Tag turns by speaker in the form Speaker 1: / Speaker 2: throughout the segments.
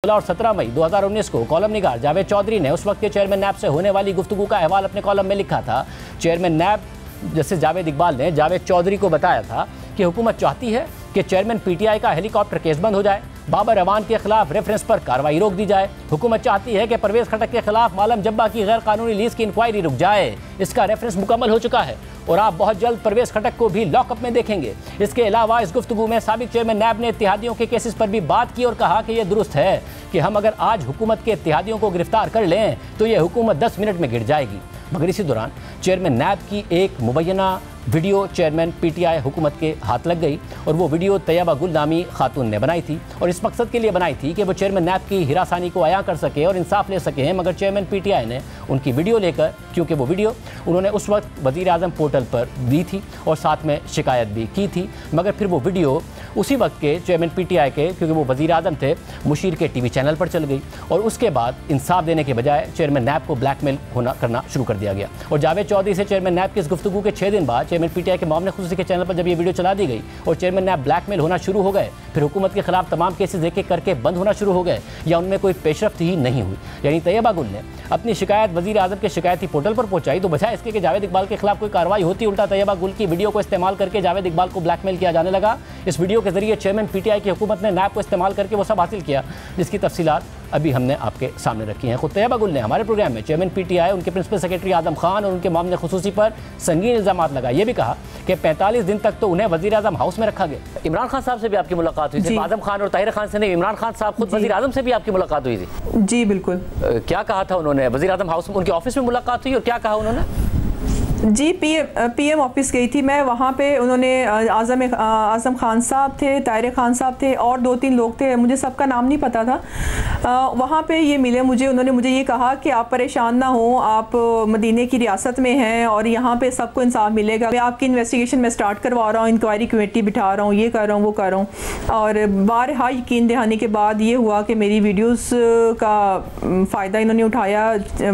Speaker 1: और 17 मई 2019 को कॉलम निगार जावेद चौधरी ने उस वक्त के चेयरमैन नैब से होने वाली गुफ्तगू का अहवाल अपने कॉलम में लिखा था। Chairman NAB justice Javed Iqbal ने जावेद चौधरी को बताया था कि हुकूमत चाहती है कि चेयरमैन पीटीआई का हेलीकॉप्टर केस बंद हो जाए, बाबर अवान के खिलाफ रेफरेंस पर कार्रवाई रोक दी जाए। हुकूमत चाहती है कि परवेज खटक के खिलाफ मालम जब्बा की गैर कानूनी लीज की इंक्वायरी रुक जाए। इसका रेफरेंस मुकम्मल हो चुका है और आप बहुत जल्द परवेज खटक को भी लॉकअप में देखेंगे। इसके अलावा इस गुफ्तगू में साबिक चेयरमैन नैब ने इत्तेहादियों के केसेस पर भी बात की और कहा कि यह दुरुस्त है कि हम अगर आज हुकूमत के इत्तेहादियों को गिरफ्तार कर लें तो यह हुकूमत 10 मिनट में गिर जाएगी। मगर इसी दौरान चेयरमैन नैब की एक मुबैना वीडियो चेयरमैन पीटीआई हुकूमत के हाथ लग गई और वो वीडियो तैयबा गुल नामी खातून ने बनाई थी और इस मकसद के लिए बनाई थी कि वो चेयरमैन नैब की हिरासानी को आया कर सके और इंसाफ ले सके। मगर चेयरमैन पीटीआई ने उनकी वीडियो लेकर, क्योंकि वो वीडियो उन्होंने उस वक्त वज़ीर आज़म पोर्टल पर दी थी और साथ में शिकायत भी की थी, मगर फिर वो वीडियो उसी वक्त के चेयरमैन पीटीआई के, क्योंकि वो वज़ीर आज़म थे, मुशीर के टीवी चैनल पर चल गई और उसके बाद इंसाफ देने के बजाय चेयरमैन नैब को ब्लैकमेल करना शुरू कर दिया गया। और जावेद चौधरी से चेयरमैन नैब की इस गुफ्तगू के 6 दिन बाद चेयरमैन पीटीआई के मामले खुसूसी के चैनल पर जब ये वीडियो चला दी गई और चेयरमैन नैब ब्लैकमेल होना शुरू हो गए, फिर हुकूमत के खिलाफ तमाम केसेस एक एक करके बंद होना शुरू हो गए या उनमें कोई पेशरफ्त ही नहीं हुई। यानी तैयबा गुल ने अपनी शिकायत वज़ीर आज़म के शिकायती पोर्टल पर पहुंचाई तो बजाय इसके कि जावेद इकबाल के खिलाफ कोई कार्रवाई होती, उल्टा तैयबा गुल की वीडियो को इस्तेमाल करके जावेद इकबाल को ब्लैकमेल किया जाने लगा। इस वीडियो के जरिए चेयरमैन पीटीआई की हुकूमत ने नैब को इस्तेमाल करके वो सब हासिल किया जिसकी तफसीलात अभी हमने आपके सामने रखी हैं। खुद तैयबा गुल ने हमारे प्रोग्राम में चेयरमैन पीटीआई, उनके प्रिंसिपल सेक्रेटरी आजम खान और उनके मामले खुसूसी पर संगीन इल्ज़ामात लगाए। ये भी कहा कि 45 दिन तक तो उन्हें वज़ीर आज़म हाउस में रखा गया। इमरान खान साहब से भी आपकी मुलाकात हुई थी, आजम खान और ताहिर खान से नहीं, इमरान खान साहब खुद वज़ीर आज़म से भी आपकी मुलाकात हुई थी?
Speaker 2: जी बिल्कुल।
Speaker 1: क्या कहा था उन्होंने? वज़ीर आज़म हाउस में उनके ऑफिस में मुलाकात हुई और क्या कहा उन्होंने?
Speaker 2: जी पीएम ऑफिस गई थी मैं, वहाँ पे उन्होंने आज़म खान साहब थे, ताहिर खान साहब थे और 2-3 लोग थे, मुझे सबका नाम नहीं पता था। वहाँ पे ये मिले मुझे, उन्होंने मुझे ये कहा कि आप परेशान ना हो, आप मदीने की रियासत में हैं और यहाँ पे सबको इंसाफ मिलेगा। मैं आपकी इन्वेस्टिगेशन में स्टार्ट करवा रहा हूँ, इंक्वायरी कमेटी बिठा रहा हूँ, ये कर रहा हूँ, वो कर रहा हूँ। और बारहा यकीन दहाने के बाद ये हुआ कि मेरी वीडियोज़ का फ़ायदा इन्होंने उठाया,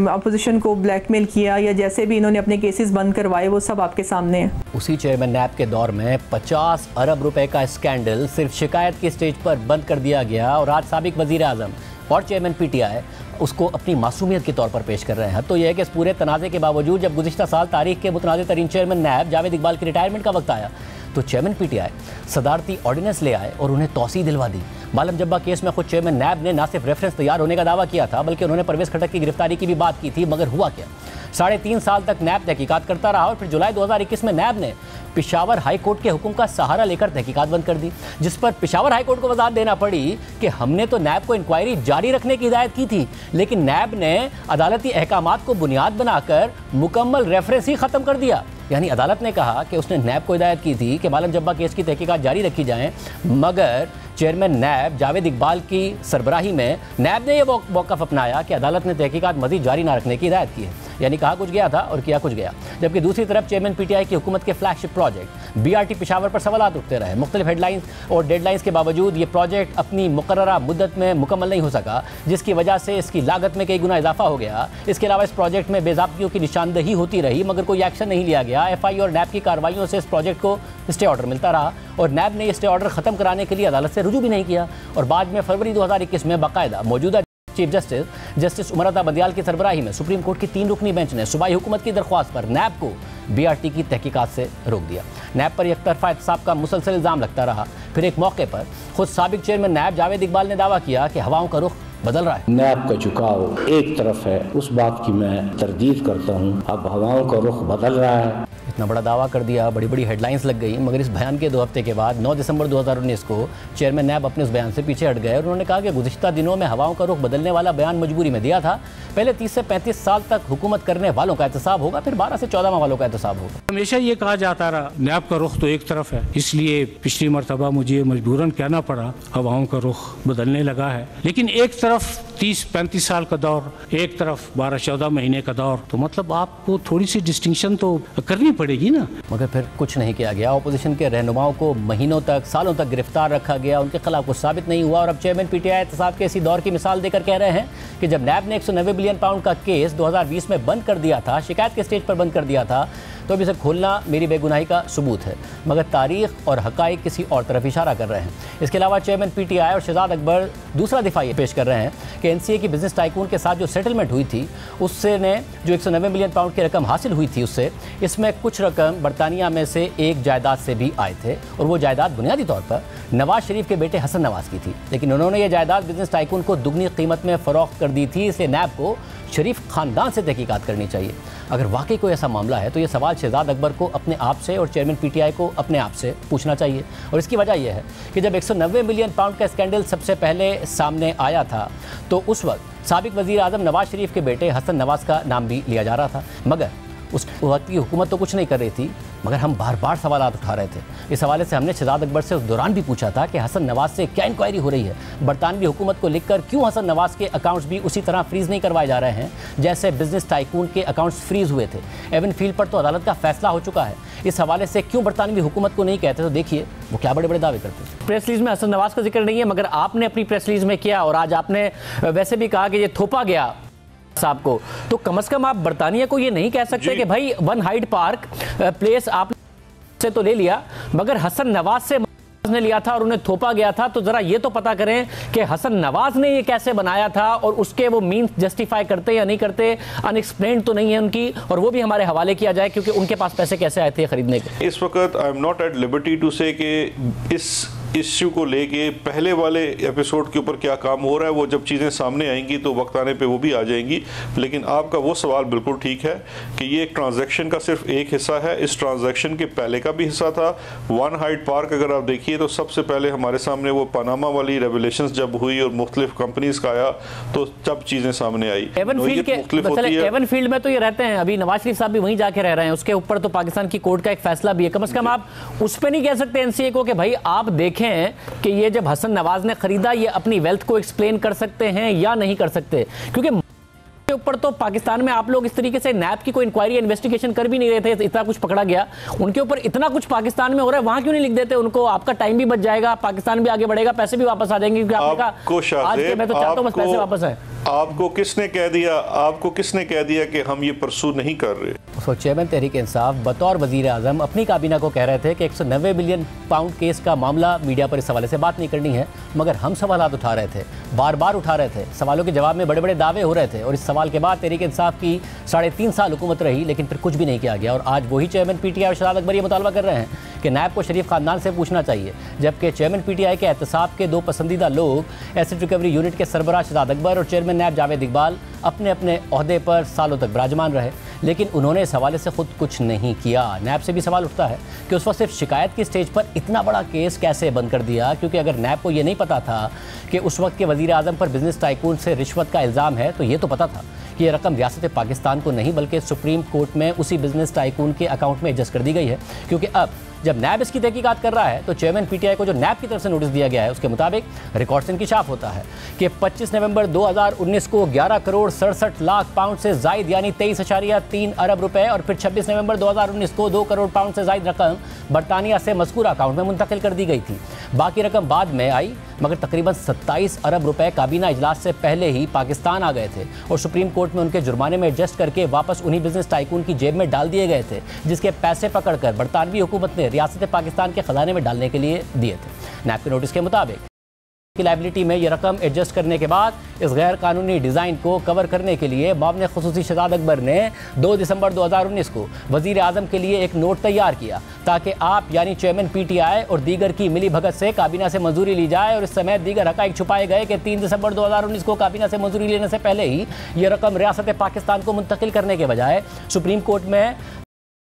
Speaker 2: अपोजिशन को ब्लैकमेल किया या जैसे भी इन्होंने अपने केसेस बंद करवाए, वो सब आपके सामने है।
Speaker 1: उसी चेयरमैन नैब के दौर में 50 अरब रुपए का स्कैंडल सिर्फ शिकायत की स्टेज पर बंद कर दिया गया और आज साबिक वज़ीर आज़म और चेयरमैन पीटीआई उसको अपनी मासूमियत के तौर पर पेश कर रहे हैं। तो यह है कि इस पूरे तनाज़े के बावजूद जब गुज़िश्ता साल तारीख के मुतनाज़ तरीन चेयरमैन नैब जावेद इकबाल की रिटायरमेंट का वक्त आया तो चेयरमैन पीटीआई सदारती ऑर्डिनेंस ले आए और उन्हें तौसी दिलवा दी। मालम जब्बा केस में खुद चेयरमैन नैब ने ना सिर्फ रेफरेंस तैयार होने का दावा किया था बल्कि उन्होंने परवेज खटक की गिरफ्तारी की भी बात की थी। मगर हुआ क्या? 3.5 साल तक नैब तहकीकात करता रहा और फिर जुलाई 2021 में नैब ने पेशावर हाई कोर्ट के हुक्म का सहारा लेकर तहकीकात बंद कर दी, जिस पर पेशावर हाई कोर्ट को वजाहत देना पड़ी कि हमने तो नैब को इंक्वायरी जारी रखने की हिदायत की थी, लेकिन नैब ने अदालती अहकामात को बुनियाद बनाकर मुकम्मल रेफरेंस ही ख़त्म कर दिया। यानी अदालत ने कहा कि उसने नैब को हिदायत की थी कि मालम जब्बा केस की तहकीकात जारी रखी जाएँ, मगर चेयरमैन नैब जावेद इकबाल की सरबराही में नैब ने यह मौक़िफ़ अपनाया कि अदालत ने तहकीकात मज़ीद जारी ना रखने की हिदायत की है। यानी कहा कुछ गया था और किया कुछ गया। जबकि दूसरी तरफ चेयरमैन पीटीआई की हुकूमत के फ्लैगशिप प्रोजेक्ट बीआरटी पेशावर पर सवालात उठते रहे। मुख्तलिफ हेडलाइंस और डेडलाइंस के बावजूद ये प्रोजेक्ट अपनी मुकर्ररा मुद्दत में मुकम्मल नहीं हो सका, जिसकी वजह से इसकी लागत में कई गुना इजाफा हो गया। इसके अलावा इस प्रोजेक्ट में बेज़ाब्तियों की निशानदही होती रही मगर कोई एक्शन नहीं लिया गया। एफआई और नैब की कार्रवाइयों से इस प्रोजेक्ट को स्टे ऑर्डर मिलता रहा और नैब ने स्टे ऑर्डर ख़त्म कराने के लिए अदालत से रुजू भी नहीं किया और बाद में फरवरी 2021 में बाकायदा मौजूदा चीफ जस्टिस उमर अता बंदियाल की सरबराही में सुप्रीम कोर्ट की 3 रुकनी बेंच ने सूबाई हुकूमत की दरख्वास्त पर नैब को बीआरटी की तहकीकात से रोक दिया। नैब पर एक तरफा एहतसाब का मुसलसल इल्ज़ाम लगता रहा। फिर एक मौके पर खुद साबिक चेयरमैन नैब जावेद इकबाल ने दावा किया कि हवाओं का रुख बदल रहा है।
Speaker 3: नैब का झुकाव एक तरफ है, उस बात की मैं तरदीद करता हूँ। अब हवाओं का रुख बदल रहा है।
Speaker 1: इतना बड़ा दावा कर दिया, बड़ी बड़ी हेडलाइंस लग गई, मगर इस बयान के 2 हफ्ते के बाद 9 दिसंबर 2019 को चेयरमैन नैब अपने उस बयान से पीछे हट गए और उन्होंने कहा कि गुज़िश्ता दिनों में हवाओं का रुख बदलने वाला बयान मजबूरी में दिया था। पहले 30 से 35 साल तक हुकूमत करने वालों का एहतसाब होगा, फिर 12 से 14 माह वालों का एहतसाब होगा।
Speaker 4: हमेशा ये कहा जाता रहा नैब का रुख तो एक तरफ है, इसलिए पिछली मरतबा मुझे मजबूरन कहना पड़ा हवाओं का रुख बदलने लगा है। लेकिन एक तरफ 30-35 साल का दौर, एक तरफ 12-14 महीने का दौर, तो मतलब आपको थोड़ी सी डिस्टिंक्शन तो करनी पड़ेगी ना।
Speaker 1: मगर फिर कुछ नहीं किया गया। अपोजिशन के रहनुमाओं को महीनों तक, सालों तक गिरफ्तार रखा गया, उनके खिलाफ कुछ साबित नहीं हुआ और अब चेयरमैन पीटीआई एहतसाब के इसी दौर की मिसाल देकर कह रहे हैं कि जब नैब ने 190 बिलियन पाउंड का केस 2020 में बंद कर दिया था, शिकायत के स्टेज पर बंद कर दिया था, तो अब इसे खोलना मेरी बेगुनाही का सबूत है, मगर तारीख और हक़ाइक़ किसी और तरफ इशारा कर रहे हैं। इसके अलावा चेयरमैन PTI और शहजाद अकबर दूसरा दिफा ये पेश कर रहे हैं कि NCA की बिजनेस टाइकून के साथ जो सेटलमेंट हुई थी उससे ने जो 190 मिलियन पाउंड की रकम हासिल हुई थी उससे, इसमें कुछ रकम बरतानिया में से एक जायदाद से भी आए थे और वो जायदाद बुनियादी तौर पर नवाज शरीफ के बेटे हसन नवाज की थी, लेकिन उन्होंने ये जायदाद बिजनेस टाइकून को दुगनी कीमत में फ़रोख्त कर दी थी। इसलिए नैब को शरीफ ख़ानदान से तहकीकात करनी चाहिए। अगर वाकई कोई ऐसा मामला है तो ये सवाल शहजाद अकबर को अपने आप से और चेयरमैन PTI को अपने आप से पूछना चाहिए। और इसकी वजह यह है कि जब 190 मिलियन पाउंड का स्कैंडल सबसे पहले सामने आया था तो उस वक्त साबिक वज़ीर आज़म नवाज शरीफ के बेटे हसन नवाज का नाम भी लिया जा रहा था, मगर उस वक्त की हुकूमत तो कुछ नहीं कर रही थी, मगर हम बार बार सवालात उठा रहे थे। इस हवाले से हमने शहजाद अकबर से उस दौरान भी पूछा था कि हसन नवाज से क्या इंक्वायरी हो रही है, बरतानवी हुकूमत को लिखकर क्यों हसन नवाज के अकाउंट्स भी उसी तरह फ्रीज़ नहीं करवाए जा रहे हैं जैसे बिजनेस टाइकून के अकाउंट्स फ्रीज़ हुए थे। एवन फील्ड पर तो अदालत का फैसला हो चुका है, इस हवाले से क्यों बरतानवी हुकूमत को नहीं कहते? तो देखिए वो क्या बड़े बड़े दावे करते हैं। प्रेस रिलीज में हसन नवाज का जिक्र नहीं है, मगर आपने अपनी प्रेस रिलीज में किया और आज आपने वैसे भी कहा कि ये थोपा गया साहब को, तो कम से कम आप बरतानिया को ये नहीं कह सकते कि भाई वन हाइड पार्क प्लेस आप से तो ले लिया मगर हसन नवाज से ने लिया था और उन्हें थोपा गया था, तो जरा ये तो पता करें कि हसन नवाज ने ये कैसे बनाया था और उसके वो मीन्स जस्टिफाई करते या नहीं करते, अनएक्सप्लेन्ड तो नहीं है उनकी, और वो भी हमारे हवाले किया जाए क्योंकि उनके पास पैसे कैसे आए थे खरीदने के।
Speaker 5: इस वक्त I am not at liberty to say कि इस इश्यू को लेके पहले वाले एपिसोड के ऊपर क्या काम हो रहा है, वो जब चीज़ें सामने आएंगी तो वक्त आने पे वो भी आ जाएंगी। लेकिन आपका वो सवाल बिल्कुल ठीक है कि ये एक ट्रांजैक्शन का सिर्फ एक हिस्सा है। इस ट्रांजैक्शन के पहले का भी हिस्सा था वन हाइड पार्क। अगर आप देखिए तो सबसे पहले हमारे सामने वो पनामा वाली रेवलेशंस जब हुई और मुख्तलिफ कंपनीज का आया तो जब चीज़ें सामने आई।
Speaker 1: एवन फील्ड में तो ये रहते हैं, अभी नवाज शरीफ साहब भी वहीं जाके रह रहे हैं, उसके ऊपर तो पाकिस्तान की कोर्ट का एक फैसला भी है। कम से कम आप उस पर नहीं कह सकते NCA को कि भाई आप देखें कि ये जब हसन नवाज ने खरीदा ये अपनी वेल्थ को एक्सप्लेन कर सकते हैं या नहीं कर सकते, क्योंकि के ऊपर तो पाकिस्तान में आप लोग इस तरीके से नैब की कोई इंक्वायरी इन्वेस्टिगेशन कर भी नहीं रहे थे, इतना कुछ पकड़ा गया उनके ऊपर, इतना कुछ पाकिस्तान में हो रहा है, वहां क्यों नहीं लिख देते उनको? आपका टाइम भी बच जाएगा, पाकिस्तान भी आगे बढ़ेगा, पैसे भी वापस आ जाएंगे, क्योंकि आपने कहा आज के मैं तो चाहता हूं बस पैसे वापस आए।
Speaker 5: आपको किसने कह दिया कि हम ये परसू नहीं कर रहे?
Speaker 1: उसको चेयरमैन तहरीक इंसाफ बतौर वजीर आजम अपनी काबीना को कह रहे थे कि 190 मिलियन पाउंड केस का मामला मीडिया पर इस हवाले से बात नहीं करनी है, मगर हम सवालात उठा रहे थे, बार बार उठा रहे थे, सवालों के जवाब में बड़े बड़े दावे हो रहे थे, और इस सवाल के बाद तहरीक इंसाफ की 3.5 साल हुकूमत रही लेकिन फिर कुछ भी नहीं किया गया। और आज वही चेयरमैन PTI और शहजाद अकबर ये मुतालबा कर रहे हैं कि नैब को शरीफ खानदान से पूछना चाहिए, जबकि चेयरमैन PTI के एहतसाब के 2 पसंदीदा लोग एसेट रिकवरी यूनिट के सरबराह शहजाद अकबर और चेयरमैन नैब जावेद इकबाल अपने अपने ओहदे पर सालों तक विराजमान रहे, लेकिन उन्होंने इस हवाले से खुद कुछ नहीं किया। नैब से भी सवाल उठता है कि उस वक्त सिर्फ शिकायत की स्टेज पर इतना बड़ा केस कैसे बंद कर दिया, क्योंकि अगर नैब को ये नहीं पता था कि उस वक्त के वज़ीर आज़म पर बिजनेस टाइकून से रिश्वत का इल्ज़ाम है, तो ये तो पता था कि ये रकम रियासत पाकिस्तान को नहीं बल्कि सुप्रीम कोर्ट में उसी बिजनेस टाइकून के अकाउंट में एडजस्ट कर दी गई है। क्योंकि अब जब नैब इसकी तहकीकात कर रहा है तो चेयरमैन PTI को जो नैब की तरफ से नोटिस दिया गया है उसके मुताबिक रिकॉर्ड से इंकिशाफ होता है कि 25 नवंबर 2019 को 11 करोड़ 67 लाख पाउंड से जायद यानी 23.3 अरब रुपए और फिर 26 नवंबर 2019 को 2 करोड़ पाउंड से जायद रकम बरतानिया से मज़कूर अकाउंट में मुंतकिल कर दी गई थी। बाकी रकम बाद में आई, मगर तकरीबन 27 अरब रुपए काबीना इजलास से पहले ही पाकिस्तान आ गए थे और सुप्रीम कोर्ट में उनके जुर्माने में एडजस्ट करके वापस उन्हीं बिजनेस टाइकून की जेब में डाल दिए गए थे, जिसके पैसे पकड़कर बरतानवी हुकूमत ने रियासत पाकिस्तान के खजाने में डालने के लिए दिए थे। नैब के नोटिस के मुताबिक की लायबिलिटी में ये रकम एडजस्ट करने के बाद इस गैर कानूनी डिज़ाइन को कवर करने के लिए मामले खुसूसी शहजाद अकबर ने 2 दिसंबर 2019 को वज़ीर आज़म के लिए एक नोट तैयार किया ताकि आप यानी चेयरमैन PTI और दीगर की मिली भगत से काबीना से मंजूरी ली जाए, और इस समय दीगर हक़ाइक़ छुपाए गए कि 3 दिसंबर 2019 को काबीना से मंजूरी लेने से पहले ही ये रकम रियासत पाकिस्तान को मुंतकिल करने के बजाय सुप्रीम कोर्ट में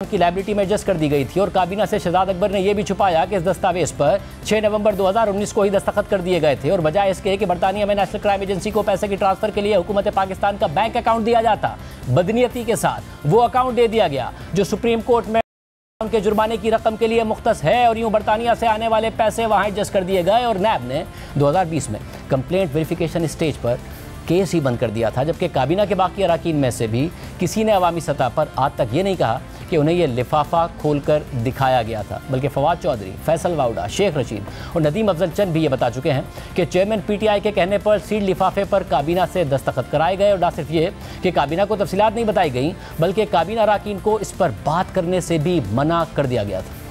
Speaker 1: की लायबिलिटी में एडजस्ट कर दी गई थी। और काबीना से शहजाद अकबर ने यह भी छुपाया कि इस दस्तावेज पर 6 नवंबर 2019 को ही दस्तखत कर दिए गए थे, और बजाय इसके कि बरतानिया में नेशनल क्राइम एजेंसी को पैसे की ट्रांसफर के लिए हुकूमत पाकिस्तान का बैंक अकाउंट दिया जाता, बदनीयती के साथ वो अकाउंट दे दिया गया जो सुप्रीम कोर्ट में उनके जुर्माने की रकम के लिए मुख्तस है, और यूं बरतानिया से आने वाले पैसे वहां एडजस्ट कर दिए गए। और नैब ने 2020 में कंप्लेंट वेरिफिकेशन स्टेज पर केस ही बंद कर दिया था, जबकि काबीना के बाकी अरकान में से भी किसी ने अवामी सतह पर आज तक ये नहीं कहा कि उन्हें यह लिफाफा खोलकर दिखाया गया था, बल्कि फवाद चौधरी, फैसल वाउडा, शेख रशीद और नदीम अफजल चंद भी ये बता चुके हैं कि चेयरमैन पीटीआई के कहने पर सील लिफाफे पर काबीना से दस्तखत कराए गए और न सिर्फ ये कि काबीना को तफसीलात नहीं बताई गई, बल्कि काबीना अरकान को इस पर बात करने से भी मना कर दिया गया था।